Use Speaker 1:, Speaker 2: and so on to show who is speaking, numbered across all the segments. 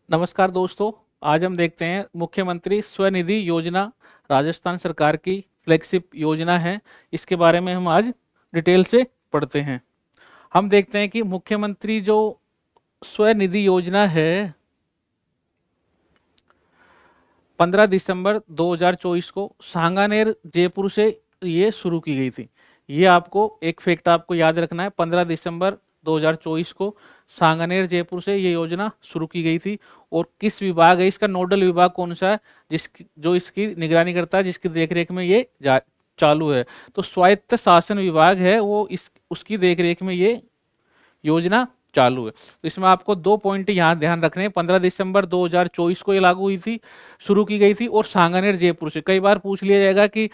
Speaker 1: नमस्कार दोस्तों। आज हम देखते हैं मुख्यमंत्री स्वनिधि योजना राजस्थान सरकार की फ्लैगशिप योजना है। इसके बारे में हम आज डिटेल से पढ़ते हैं। हम देखते हैं कि मुख्यमंत्री जो स्वनिधि योजना है 15 दिसंबर 2024 को सांगानेर जयपुर से ये शुरू की गई थी। ये आपको एक फैक्ट आपको याद रखना है। 15 दिसंबर 2024 को सांगानेर जयपुर से ये योजना शुरू की गई थी। और किस विभाग है इसका, नोडल विभाग कौन सा है जिसकी जो इसकी निगरानी करता है, जिसकी देखरेख में ये चालू है, तो स्वायत्त शासन विभाग है वो इस उसकी देखरेख में ये योजना चालू है। तो इसमें आपको दो पॉइंट यहाँ ध्यान रखने हैं। 15 दिसंबर 2024 को ये लागू हुई थी, शुरू की गई थी, और सांगानेर जयपुर से। कई बार पूछ लिया जाएगा कि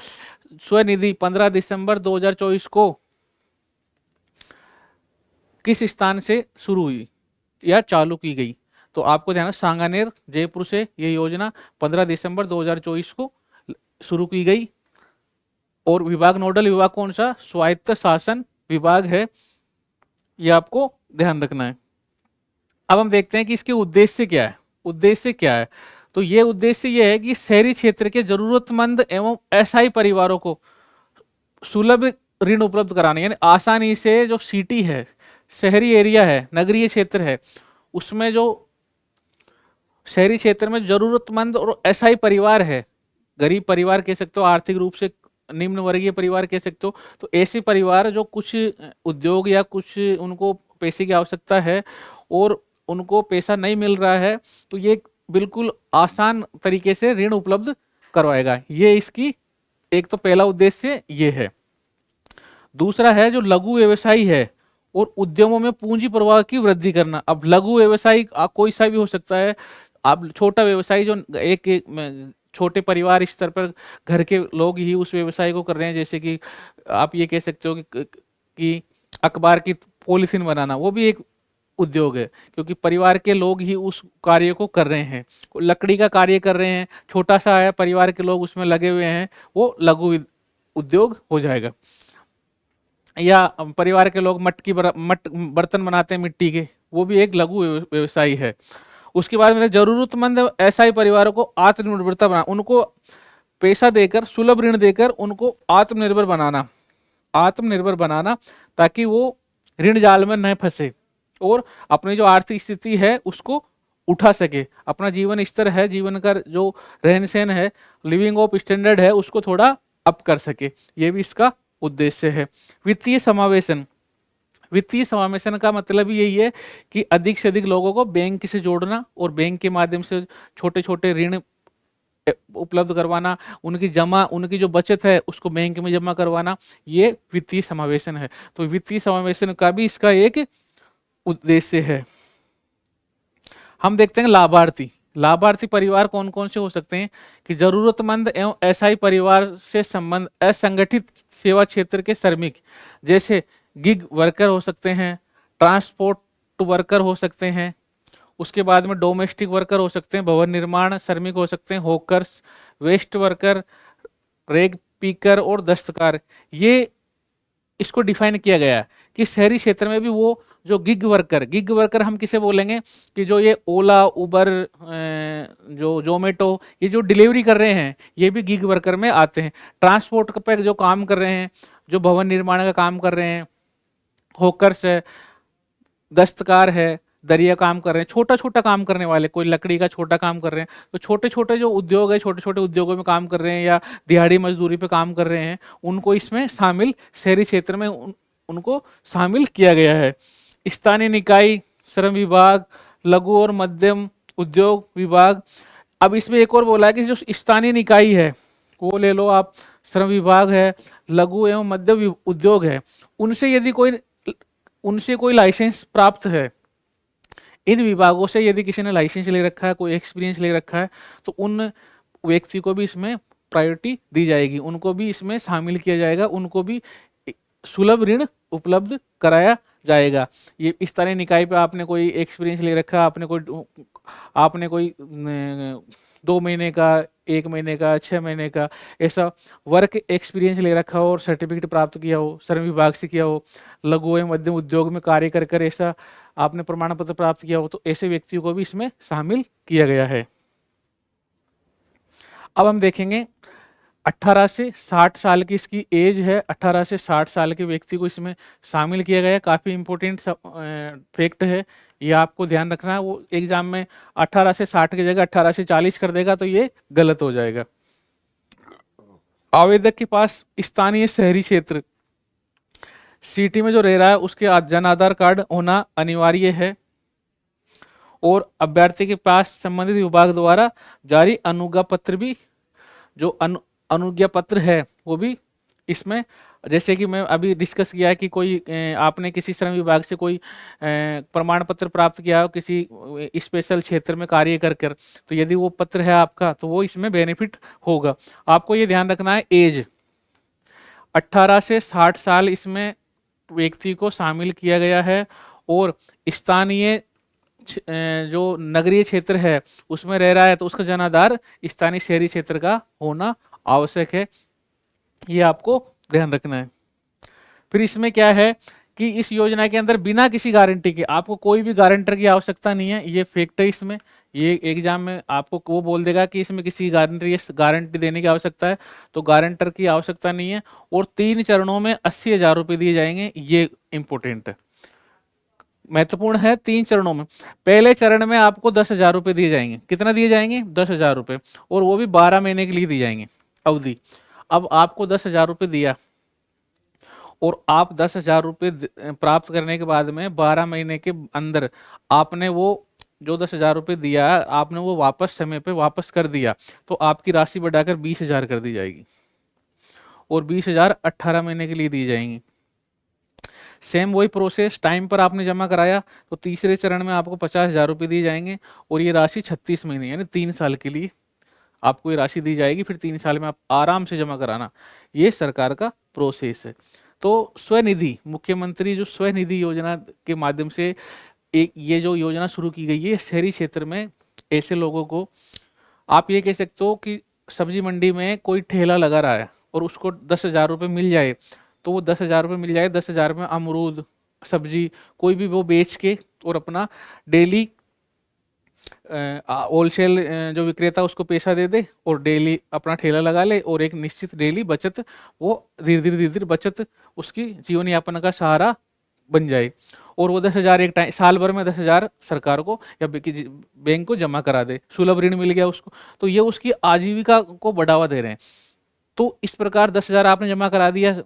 Speaker 1: स्वनिधि 15 दिसंबर 2024 को किस स्थान से शुरू हुई या चालू की गई, तो आपको ध्यान सांगानेर जयपुर से ये योजना 15 दिसंबर 2024 को शुरू की गई। और विभाग, नोडल विभाग कौन सा, स्वायत्त शासन विभाग है, ये आपको ध्यान रखना है। अब हम देखते हैं कि इसके उद्देश्य क्या है। उद्देश्य क्या है, तो ये उद्देश्य ये है कि शहरी क्षेत्र के जरूरतमंद एवं असहाय परिवारों को सुलभ ऋण उपलब्ध कराने, यानी आसानी से जो सिटी है, शहरी एरिया है, नगरीय क्षेत्र है, उसमें जो शहरी क्षेत्र में जरूरतमंद और असहाय परिवार है, गरीब परिवार कह सकते हो, आर्थिक रूप से निम्न वर्गीय परिवार कह सकते हो, तो ऐसे परिवार जो कुछ उद्योग या कुछ उनको पैसे की आवश्यकता है और उनको पैसा नहीं मिल रहा है, तो ये बिल्कुल आसान तरीके से ऋण उपलब्ध करवाएगा। ये इसकी एक तो पहला उद्देश्य ये है। दूसरा है जो लघु व्यवसायी है और उद्यमों में पूंजी प्रवाह की वृद्धि करना। अब लघु व्यवसायी कोई सा भी हो सकता है। आप छोटा व्यवसायी जो छोटे परिवार स्तर पर घर के लोग ही उस व्यवसाय को कर रहे हैं, जैसे कि आप ये कह सकते हो कि अखबार की पॉलिथीन बनाना, वो भी एक उद्योग है, क्योंकि परिवार के लोग ही उस कार्य को कर रहे हैं। लकड़ी का कार्य कर रहे हैं, छोटा सा है, परिवार के लोग उसमें लगे हुए हैं, वो लघु उद्योग हो जाएगा। या परिवार के लोग मट बर्तन बनाते हैं मिट्टी के, वो भी एक लघु व्यवसायी है। उसके बाद में जरूरतमंद ऐसा ही परिवारों को आत्मनिर्भरता बना, उनको पैसा देकर, सुलभ ऋण देकर उनको आत्मनिर्भर बनाना, ताकि वो ऋण जाल में न फंसे और अपनी जो आर्थिक स्थिति है उसको उठा सके, अपना जीवन स्तर है, जीवन का जो रहन सहन है, लिविंग ऑफ स्टैंडर्ड है, उसको थोड़ा अप कर सके। ये भी इसका उद्देश्य है। वित्तीय समावेशन, वित्तीय समावेशन का मतलब यही है कि अधिक से अधिक लोगों को बैंक से जोड़ना और बैंक के माध्यम से छोटे छोटे ऋण उपलब्ध करवाना, उनकी जो बचत है उसको बैंक में जमा करवाना, ये वित्तीय समावेशन है। तो वित्तीय समावेशन का भी इसका एक उद्देश्य है। हम देखते हैं लाभार्थी। लाभार्थी परिवार कौन कौन से हो सकते हैं कि जरूरतमंद एवं असहाय परिवार से संबंध असंगठित सेवा क्षेत्र के श्रमिक, जैसे गिग वर्कर हो सकते हैं, ट्रांसपोर्ट वर्कर हो सकते हैं, उसके बाद में डोमेस्टिक वर्कर हो सकते हैं, भवन निर्माण श्रमिक हो सकते हैं, हॉकर्स, वेस्ट वर्कर, रेग पीकर और दस्तकार। ये इसको डिफाइन किया गया है कि शहरी क्षेत्र में भी वो जो गिग वर्कर हम किसे बोलेंगे कि जो ये ओला, उबर, जो जोमेटो, ये जो डिलीवरी कर रहे हैं, ये भी गिग वर्कर में आते हैं। ट्रांसपोर्ट पे जो काम कर रहे हैं, जो भवन निर्माण का काम कर रहे हैं, हॉकर्स है, दस्तकार है, दरिया काम कर रहे हैं, छोटा छोटा काम करने वाले, कोई लकड़ी का छोटा काम कर रहे हैं, तो छोटे छोटे जो उद्योग है, छोटे छोटे उद्योगों में काम कर रहे हैं या दिहाड़ी मजदूरी पे काम कर रहे हैं, उनको इसमें शामिल, शहरी क्षेत्र में उनको शामिल किया गया है। स्थानीय निकाय, श्रम विभाग, लघु और मध्यम उद्योग विभाग। अब इसमें एक और बोला है कि जो स्थानीय निकाय है वो ले लो आप, श्रम विभाग है, लघु एवं मध्यम उद्योग है, उनसे कोई लाइसेंस प्राप्त है, इन विभागों से यदि किसी ने लाइसेंस ले रखा है, कोई एक्सपीरियंस ले रखा है, तो उन व्यक्ति को भी इसमें प्रायोरिटी दी जाएगी, उनको भी इसमें शामिल किया जाएगा, उनको भी सुलभ ऋण उपलब्ध कराया जाएगा। ये इस तरह निकाय पे आपने कोई एक्सपीरियंस ले रखा है, आपने कोई 2 महीने का, 1 महीने का, 6 महीने का, ऐसा वर्क एक्सपीरियंस ले रखा हो और सर्टिफिकेट प्राप्त किया हो, श्रम विभाग से किया हो, लघु एवं मध्यम उद्योग में कार्य कर कर ऐसा आपने प्रमाण पत्र प्राप्त किया हो, तो ऐसे व्यक्तियों को भी इसमें शामिल किया गया है। अब हम देखेंगे 18 से 60 साल की इसकी एज है, 18 से 60 साल के व्यक्ति को इसमें शामिल किया गया है। काफ़ी इंपॉर्टेंट फैक्ट है, ये आपको ध्यान रखना है। वो एग्जाम में 18 से 60 की जगह 18 से 40 कर देगा तो ये गलत हो जाएगा। आवेदक के पास स्थानीय शहरी क्षेत्र सिटी में जो रह रहा है उसके जन आधार कार्ड होना अनिवार्य है, और अभ्यर्थी के पास संबंधित विभाग द्वारा जारी अनुज्ञा पत्र भी, जो अनुज्ञा पत्र है वो भी इसमें, जैसे कि मैं अभी डिस्कस किया है कि कोई आपने किसी श्रम विभाग से कोई प्रमाण पत्र प्राप्त किया हो किसी स्पेशल क्षेत्र में कार्य कर कर, तो यदि वो पत्र है आपका तो वो इसमें बेनिफिट होगा। आपको ये ध्यान रखना है, एज 18 से 60 साल इसमें व्यक्ति को शामिल किया गया है, और स्थानीय जो नगरीय क्षेत्र है उसमें रह रहा है तो उसका जनाधार स्थानीय शहरी क्षेत्र का होना आवश्यक है, ये आपको ध्यान रखना है। फिर इसमें क्या है कि इस योजना के अंदर बिना किसी गारंटी के, आपको कोई भी गारंटर की आवश्यकता नहीं है, ये फैक्ट है इसमें। ये एग्जाम में आपको वो बोल देगा कि इसमें किसी गारंटी देने की आवश्यकता है, तो गारंटर की आवश्यकता नहीं है। और 3 चरणों में 80,000 रुपये दिए जाएंगे, ये इंपॉर्टेंट है, महत्वपूर्ण है। 3 चरणों में, पहले चरण में आपको 10,000 रुपये दिए जाएंगे। कितना दिए जाएंगे? 10,000 रुपये, और वो भी 12 महीने के लिए दिए जाएंगे अवधि। अब आपको 10,000 रुपये दिया, और आप 10,000 रुपये प्राप्त करने के बाद में 12 महीने के अंदर आपने वो जो 10,000 रुपये दिया आपने वो वापस समय पे वापस कर दिया, तो आपकी राशि बढ़ाकर 20,000 कर दी जाएगी, और 20,000 18 महीने के लिए दी जाएंगी। सेम वही प्रोसेस, टाइम पर आपने जमा कराया तो तीसरे चरण में आपको 50,000 रुपये दिए जाएंगे, और ये राशि 36 महीने यानी 3 साल के लिए आपको ये राशि दी जाएगी। फिर 3 साल में आप आराम से जमा कराना, ये सरकार का प्रोसेस है। तो स्वनिधि, मुख्यमंत्री जो स्वनिधि योजना के माध्यम से एक ये जो योजना शुरू की गई है, शहरी क्षेत्र में ऐसे लोगों को, आप ये कह सकते हो कि सब्जी मंडी में कोई ठेला लगा रहा है और उसको 10,000 रुपये मिल जाए, तो वो 10,000 रुपये मिल जाए, 10,000 में अमरूद सब्जी कोई भी वो बेच के और अपना डेली होलसेल जो विक्रेता उसको पैसा दे दे और डेली अपना ठेला लगा ले, और एक निश्चित डेली बचत, वो धीरे धीरे बचत उसकी जीवन यापन का सहारा बन जाए, और वो 10,000 एक टाइम साल भर में 10,000 सरकार को या बैंक को जमा करा दे, सुलभ ऋण मिल गया उसको, तो ये उसकी आजीविका को बढ़ावा दे रहे हैं। तो इस प्रकार 10,000 आपने जमा करा दिया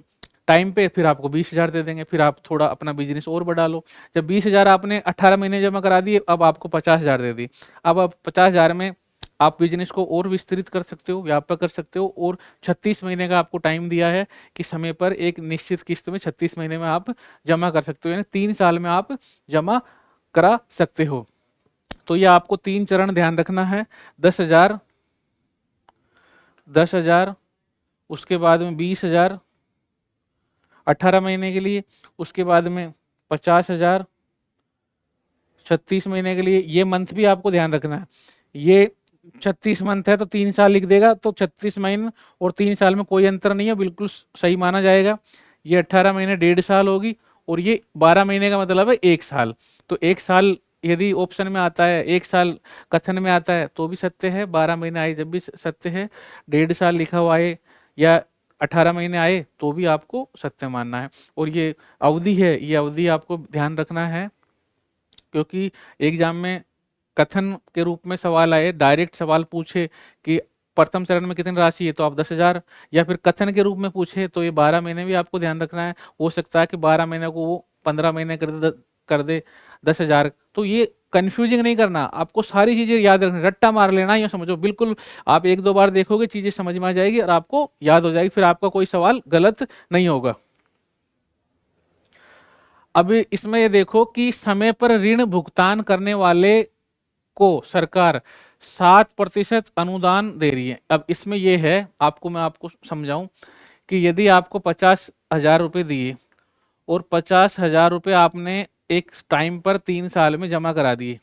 Speaker 1: टाइम पे, फिर आपको 20,000 दे देंगे, फिर आप थोड़ा अपना बिजनेस और बढ़ा लो। जब 20,000 आपने 18 महीने जमा करा दिए, अब आपको 50,000 दे दी। अब आप 50,000 में आप बिजनेस को और विस्तृत कर सकते हो, व्यापक कर सकते हो, और 36 महीने का आपको टाइम दिया है कि समय पर एक निश्चित किस्त में 36 महीने में आप जमा कर सकते हो, यानी 3 साल में आप जमा करा सकते हो। तो ये आपको 3 चरण ध्यान रखना है, 10,000, 10,000, उसके बाद में 20,000 18 महीने के लिए, उसके बाद में 50,000 36 महीने के लिए। ये मंथ भी आपको ध्यान रखना है, ये 36 मंथ है तो 3 साल लिख देगा, तो 36 महीने और 3 साल में कोई अंतर नहीं है, बिल्कुल सही माना जाएगा। ये 18 महीने 1.5 साल होगी, और ये 12 महीने का मतलब है 1 साल। तो 1 साल यदि ऑप्शन में आता है, 1 साल कथन में आता है तो भी सत्य है, 12 महीने आए जब भी सत्य है, 1.5 साल लिखा हुआ है या 18 महीने आए तो भी आपको सत्य मानना है। और ये अवधि है, ये अवधि आपको ध्यान रखना है, क्योंकि एग्जाम में कथन के रूप में सवाल आए, डायरेक्ट सवाल पूछे कि प्रथम चरण में कितनी राशि है तो आप 10,000, या फिर कथन के रूप में पूछे तो ये 12 महीने भी आपको ध्यान रखना है। हो सकता है कि 12 महीने को वो 15 महीने कर दे 10,000। तो ये कंफ्यूजिंग नहीं करना, आपको सारी चीजें याद रखनी, रट्टा मार लेना या समझो, बिल्कुल आप 1-2 बार देखोगे चीजें समझ में आ जाएगी और आपको याद हो जाएगी, फिर आपका कोई सवाल गलत नहीं होगा। अब इसमें ये देखो कि समय पर ऋण भुगतान करने वाले को सरकार 7% अनुदान दे रही है। अब इसमें यह है, मैं आपको समझाऊं कि यदि आपको 50,000 रुपये दिए और 50,000 रुपये आपने एक टाइम पर 3 साल में जमा करा दिए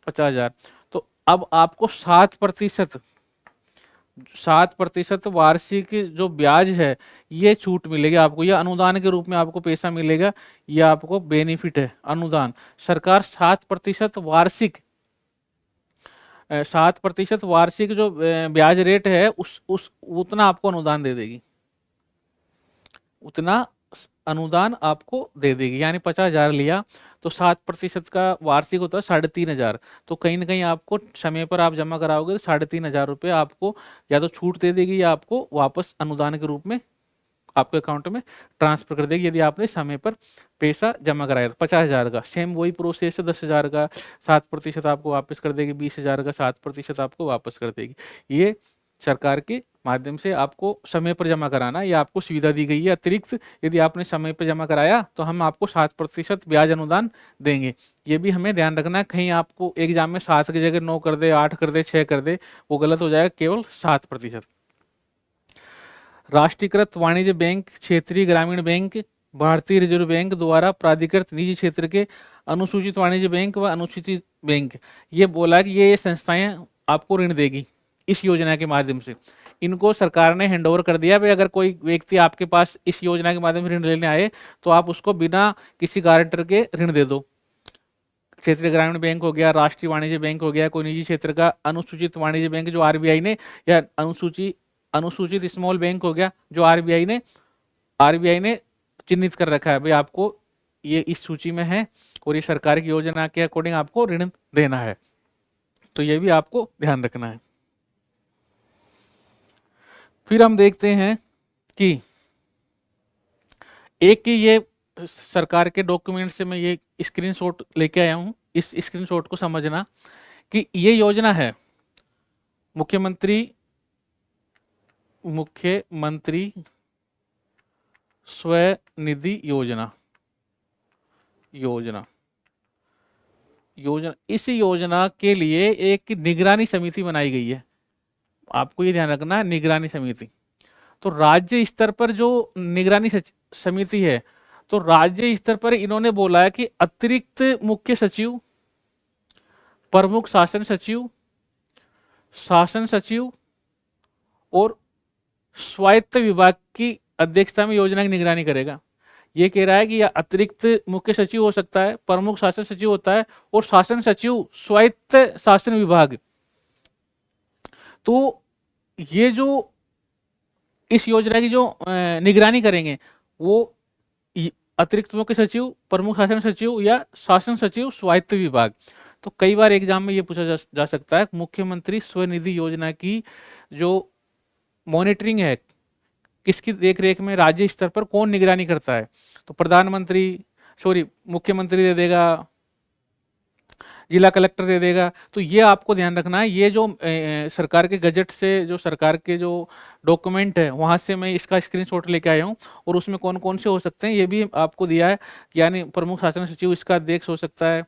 Speaker 1: 50,000, तो अब आपको 7% वार्षिक जो ब्याज है ये छूट मिलेगी आपको, यह अनुदान के रूप में आपको पैसा मिलेगा, यह आपको बेनिफिट है अनुदान। सरकार 7% वार्षिक जो ब्याज रेट है उस उतना आपको अनुदान दे देगी, उतना अनुदान आपको दे देगी। यानी 50,000 लिया तो 7% का वार्षिक होता है 3,500। तो कहीं ना कहीं आपको समय पर आप जमा कराओगे तो 3,500 रुपये आपको या तो छूट दे देगी या आपको वापस अनुदान के रूप में आपके अकाउंट में ट्रांसफर कर देगी, यदि आपने समय पर पैसा जमा कराया। तो 50,000 का सेम वही प्रोसेस है, 10,000 का 7% आपको वापस कर देगी, 20,000 का 7% आपको वापस कर देगी। ये सरकार के माध्यम से आपको समय पर जमा कराना, ये आपको सुविधा दी गई है अतिरिक्त। यदि आपने समय पर जमा कराया तो हम आपको 7% ब्याज अनुदान देंगे। ये भी हमें ध्यान रखना है, कहीं आपको एग्जाम में 7 की जगह 9 कर दे, 8 कर दे, 6 कर दे, वो गलत हो जाएगा, केवल 7%। राष्ट्रीयकृत वाणिज्य बैंक, क्षेत्रीय ग्रामीण बैंक, भारतीय रिजर्व बैंक द्वारा प्राधिकृत निजी क्षेत्र के अनुसूचित वाणिज्य बैंक व अनुसूचित बैंक, ये बोला कि ये संस्थाएं आपको ऋण देगी इस योजना के माध्यम से। इनको सरकार ने हैंडओवर कर दिया भाई, अगर कोई व्यक्ति आपके पास इस योजना के माध्यम से ऋण लेने आए तो आप उसको बिना किसी गारंटर के ऋण दे दो। क्षेत्रीय ग्रामीण बैंक हो गया, राष्ट्रीय वाणिज्य बैंक हो गया, कोई निजी क्षेत्र का अनुसूचित वाणिज्य बैंक जो आरबीआई ने, या अनुसूचित स्मॉल बैंक हो गया जो आरबीआई ने चिन्हित कर रखा है भाई, आपको ये इस सूची में है और ये सरकार की योजना के अकॉर्डिंग आपको ऋण देना है। तो ये भी आपको ध्यान रखना है। फिर हम देखते हैं कि एक ही ये सरकार के डॉक्यूमेंट से मैं ये स्क्रीनशॉट लेके आया हूं, इस स्क्रीनशॉट को समझना कि ये योजना है मुख्यमंत्री स्वनिधि योजना। इस योजना के लिए एक निगरानी समिति बनाई गई है, आपको ये ध्यान रखना है, निगरानी समिति। तो राज्य स्तर पर जो निगरानी समिति है, तो राज्य स्तर पर इन्होंने बोला है कि अतिरिक्त मुख्य सचिव, प्रमुख शासन सचिव और स्वायत्त विभाग की अध्यक्षता में योजना की निगरानी करेगा। ये कह रहा है कि यह अतिरिक्त मुख्य सचिव हो सकता है, प्रमुख शासन सचिव होता है, और शासन सचिव स्वायत्त शासन विभाग। तो ये जो इस योजना की जो निगरानी करेंगे वो अतिरिक्त मुख्य सचिव, प्रमुख शासन सचिव या शासन सचिव स्वायत्त विभाग। तो कई बार एग्जाम में ये पूछा जा सकता है मुख्यमंत्री स्वनिधि योजना की जो मॉनिटरिंग है, किसकी देखरेख में, राज्य स्तर पर कौन निगरानी करता है। तो मुख्यमंत्री दे देगा, जिला कलेक्टर दे देगा। तो ये आपको ध्यान रखना है, ये जो सरकार के गजट से, जो सरकार के जो डॉक्यूमेंट है वहाँ से मैं इसका स्क्रीनशॉट लेके आया हूँ, और उसमें कौन कौन से हो सकते हैं ये भी आपको दिया है। यानी प्रमुख शासन सचिव इसका अध्यक्ष हो सकता है,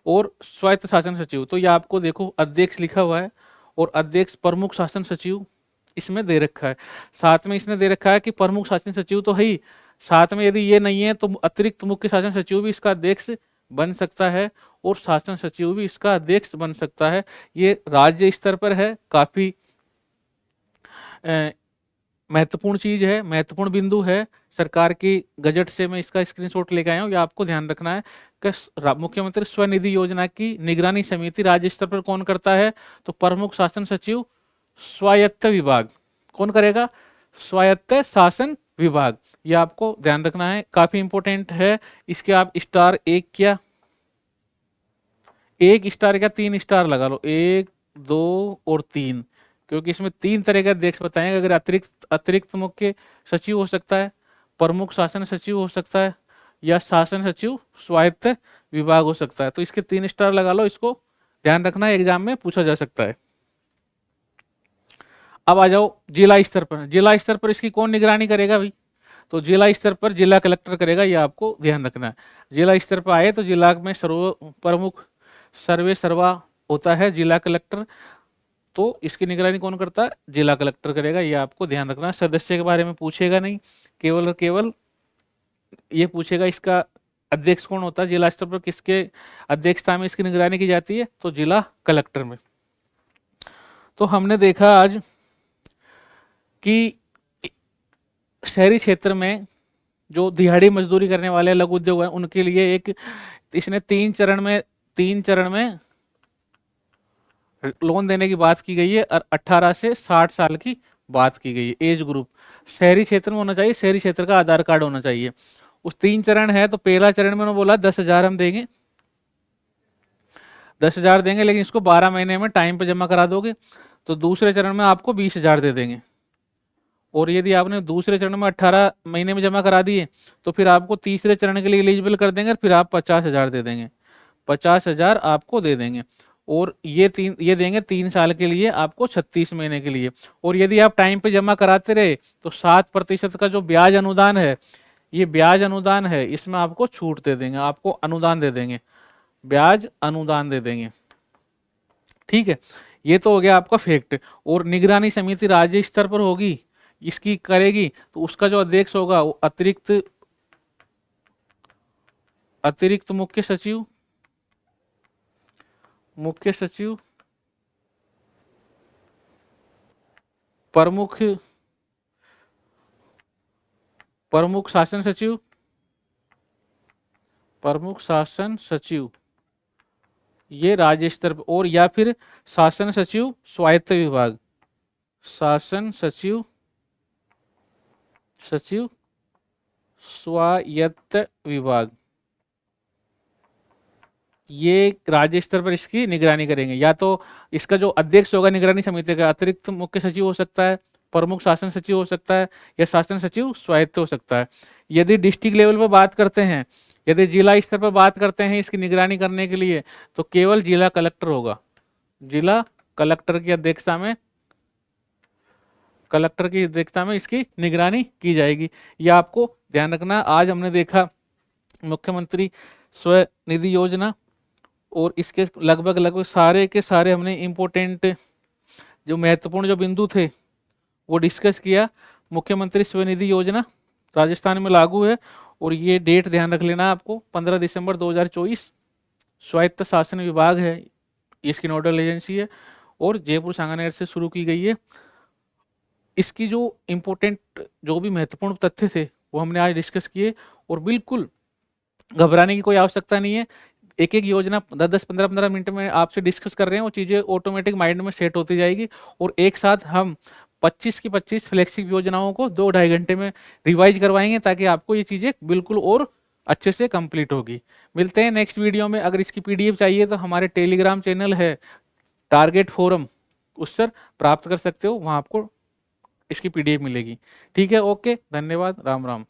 Speaker 1: और स्वायत्त शासन सचिव, तो ये आपको देखो अध्यक्ष लिखा हुआ है, और अध्यक्ष प्रमुख शासन सचिव इसमें दे रखा है। साथ में इसने दे रखा है कि प्रमुख शासन सचिव तो है ही, साथ में यदि ये नहीं है तो अतिरिक्त मुख्य शासन सचिव भी इसका अध्यक्ष बन सकता है, और शासन सचिव भी इसका अध्यक्ष बन सकता है। ये राज्य स्तर पर है, काफी महत्वपूर्ण चीज है, महत्वपूर्ण बिंदु है। सरकार की गजट से मैं इसका स्क्रीनशॉट लेकर आया हूँ, ये आपको ध्यान रखना है कि मुख्यमंत्री स्वनिधि योजना की निगरानी समिति राज्य स्तर पर कौन करता है, तो प्रमुख शासन सचिव स्वायत्त विभाग। कौन करेगा? स्वायत्त शासन विभाग। ये आपको ध्यान रखना है, काफी इंपॉर्टेंट है। इसके आप स्टार 1 क्या 1 स्टार क्या 3 स्टार लगा लो, 1 2 और 3, क्योंकि इसमें 3 तरह के अध्यक्ष बताएंगे। अगर अतिरिक्त मुख्य सचिव हो सकता है, प्रमुख शासन सचिव हो सकता है, या शासन सचिव स्वायत्त विभाग हो सकता है। तो इसके 3 स्टार लगा लो, इसको ध्यान रखना है, एग्जाम में पूछा जा सकता है। अब आ जाओ जिला स्तर पर। जिला स्तर पर इसकी कौन निगरानी करेगा भाई? तो जिला स्तर पर जिला कलेक्टर करेगा, ये आपको ध्यान रखना है। जिला स्तर पर आए तो जिला में प्रमुख सर्वे सर्वा होता है जिला कलेक्टर, तो इसकी निगरानी कौन करता है? जिला कलेक्टर करेगा, ये आपको ध्यान रखना है। सदस्य के बारे में पूछेगा नहीं, केवल और केवल ये पूछेगा इसका अध्यक्ष कौन होता है जिला स्तर पर, किसके अध्यक्षता में इसकी निगरानी की जाती है, तो जिला कलेक्टर में। तो हमने देखा आज कि शहरी क्षेत्र में जो दिहाड़ी मजदूरी करने वाले लघु उद्योग हैं उनके लिए एक इसने तीन चरण में लोन देने की बात की गई है और 18 से 60 साल की बात की गई है। एज ग्रुप शहरी क्षेत्र में होना चाहिए, शहरी क्षेत्र का आधार कार्ड होना चाहिए। उस 3 चरण है, तो पहला चरण में उन्होंने बोला 10,000 हम देंगे, 10,000 देंगे, लेकिन इसको 12 महीने में टाइम पे जमा करा दोगे। तो दूसरे चरण में आपको 20,000 दे देंगे, और यदि आपने दूसरे चरण में 18 महीने में जमा करा दिए तो फिर आपको तीसरे चरण के लिए एलिजिबल कर देंगे, फिर आप 50,000 दे देंगे, 50,000 आपको दे देंगे। और ये देंगे 3 साल के लिए आपको 36 महीने के लिए। और यदि आप टाइम पे जमा कराते रहे तो 7% का जो ब्याज अनुदान है, ये ब्याज अनुदान है, इसमें आपको छूट दे देंगे, आपको अनुदान दे देंगे, ब्याज अनुदान दे देंगे। ठीक है, ये तो हो गया आपका फैक्ट। और निगरानी समिति राज्य स्तर पर होगी, इसकी करेगी, तो उसका जो अध्यक्ष होगा वो अतिरिक्त मुख्य सचिव, प्रमुख शासन सचिव, ये राज्य स्तर पर, और या फिर शासन सचिव स्वायत्त विभाग, शासन सचिव स्वायत्त विभाग, ये राज्य स्तर पर इसकी निगरानी करेंगे। या तो इसका जो अध्यक्ष होगा निगरानी समिति का अतिरिक्त मुख्य सचिव हो सकता है, प्रमुख शासन सचिव हो सकता है, या शासन सचिव स्वायत्त हो सकता है। यदि डिस्ट्रिक्ट लेवल पर बात करते हैं, यदि जिला स्तर पर बात करते हैं इसकी निगरानी करने के लिए, तो केवल जिला कलेक्टर होगा, जिला कलेक्टर की अध्यक्षता में इसकी निगरानी की जाएगी। यह आपको ध्यान रखना। आज हमने देखा मुख्यमंत्री स्वनिधि योजना, और इसके लगभग सारे के सारे हमने इम्पोर्टेंट जो महत्वपूर्ण जो बिंदु थे वो डिस्कस किया। मुख्यमंत्री स्वनिधि योजना राजस्थान में लागू है, और ये डेट ध्यान रख लेना आपको, 15 दिसंबर 2024। स्वायत्त शासन विभाग है, इसकी नोडल एजेंसी है, और जयपुर सांगानेर से शुरू की गई है। इसकी जो इम्पोर्टेंट जो भी महत्वपूर्ण तथ्य थे वो हमने आज डिस्कस किए, और बिल्कुल घबराने की कोई आवश्यकता नहीं है। एक एक योजना 10-10, 15-15 मिनट में आपसे डिस्कस कर रहे हैं, वो चीज़ें ऑटोमेटिक माइंड में सेट होती जाएगी, और एक साथ हम 25 की 25 फ्लेक्सिक योजनाओं को 2-2.5 घंटे में रिवाइज करवाएंगे, ताकि आपको ये चीज़ें बिल्कुल और अच्छे से कंप्लीट होगी। मिलते हैं नेक्स्ट वीडियो में। अगर इसकी PDF चाहिए तो हमारे टेलीग्राम चैनल है टारगेट फोरम, उस पर प्राप्त कर सकते हो, वहाँ आपको इसकी PDF मिलेगी। ठीक है, ओके, धन्यवाद, राम राम।